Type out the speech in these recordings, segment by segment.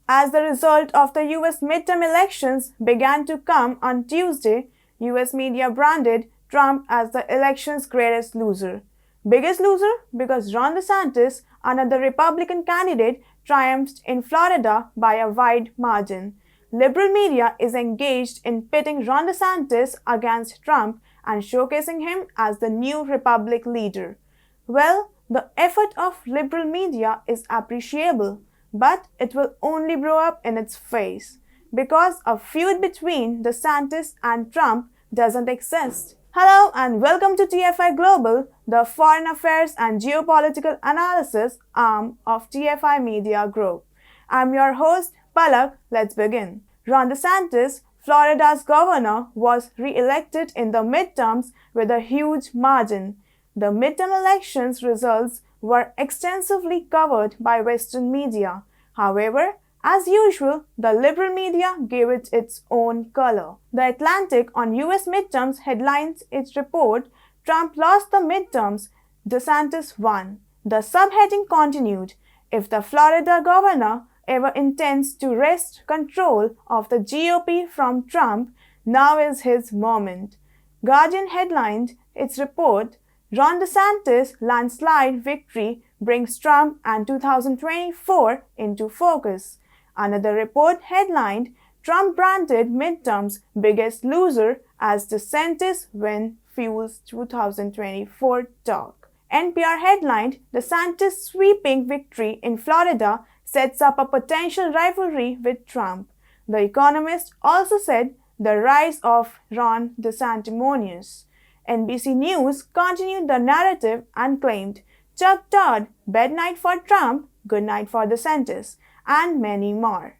As the result of the US midterm elections began to come on Tuesday, US media branded Trump as the election's greatest loser. Biggest loser because Ron DeSantis, another Republican candidate, triumphed in Florida by a wide margin. Liberal media is engaged in pitting Ron DeSantis against Trump and showcasing him as the new Republican leader. Well, the effort of liberal media is appreciable, but it will only blow up in its face because a feud between DeSantis and Trump doesn't exist. Hello and welcome to TFIGlobal, the foreign affairs and geopolitical analysis arm of TFI Media Group. I'm your host, Palak. Let's begin. Ron DeSantis, Florida's governor, was re-elected in the midterms with a huge margin. The midterm elections results were extensively covered by Western media. However, as usual, the liberal media gave it its own color. The Atlantic on US midterms headlines its report, Trump lost the midterms, DeSantis won. The subheading continued, if the Florida governor ever intends to wrest control of the GOP from Trump, now is his moment. Guardian headlined its report, Ron DeSantis' landslide victory brings Trump and 2024 into focus. Another report headlined, Trump branded midterms biggest loser as DeSantis win fuels 2024 talk. NPR headlined, DeSantis' sweeping victory in Florida sets up a potential rivalry with Trump. The Economist also said the rise of Ron DeSantimonious. NBC News continued the narrative and claimed, Chuck Todd, bad night for Trump, good night for DeSantis, and many more.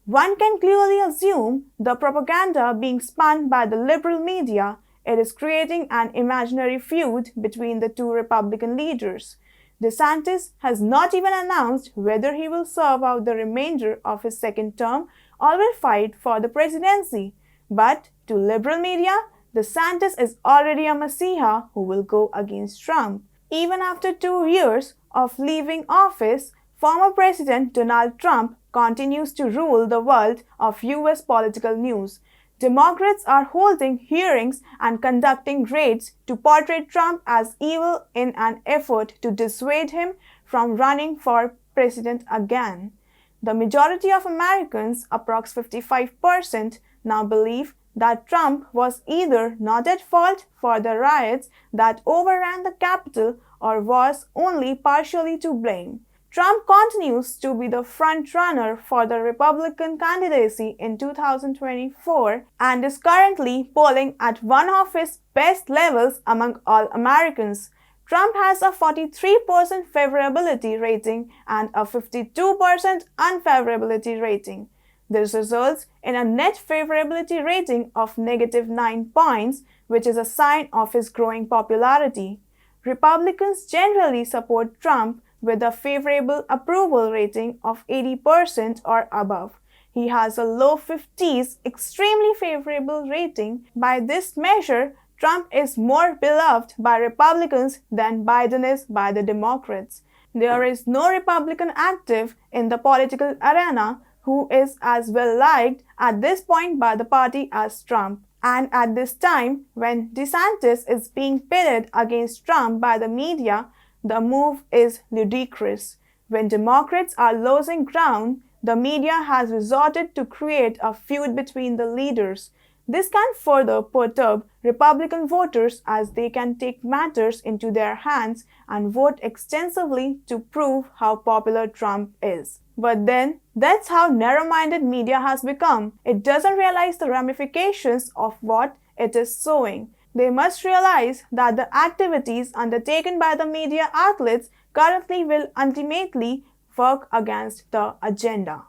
One can clearly assume the propaganda being spun by the liberal media, it is creating an imaginary feud between the two Republican leaders. DeSantis has not even announced whether he will serve out the remainder of his second term or will fight for the presidency. But to liberal media, DeSantis is already a messiah who will go against Trump. Even after 2 years of leaving office, former President Donald Trump continues to rule the world of US political news. Democrats are holding hearings and conducting raids to portray Trump as evil in an effort to dissuade him from running for president again. The majority of Americans, approx 55%, now believe that Trump was either not at fault for the riots that overran the Capitol or was only partially to blame. Trump continues to be the front-runner for the Republican candidacy in 2024 and is currently polling at one of his best levels among all Americans. Trump has a 43% favorability rating and a 52% unfavorability rating. This results in a net favorability rating of -9 points, which is a sign of his growing popularity. Republicans generally support Trump with a favorable approval rating of 80% or above. He has a low 50s extremely favorable rating. By this measure, Trump is more beloved by Republicans than Biden is by the Democrats. There is no Republican active in the political arena who is as well liked at this point by the party as Trump. And at this time, when DeSantis is being pitted against Trump by the media, the move is ludicrous. When Democrats are losing ground, the media has resorted to create a feud between the leaders. This can further perturb Republican voters as they can take matters into their hands and vote extensively to prove how popular Trump is. But then, that's how narrow-minded media has become. It doesn't realize the ramifications of what it is sowing. They must realize that the activities undertaken by the media outlets currently will ultimately work against the agenda.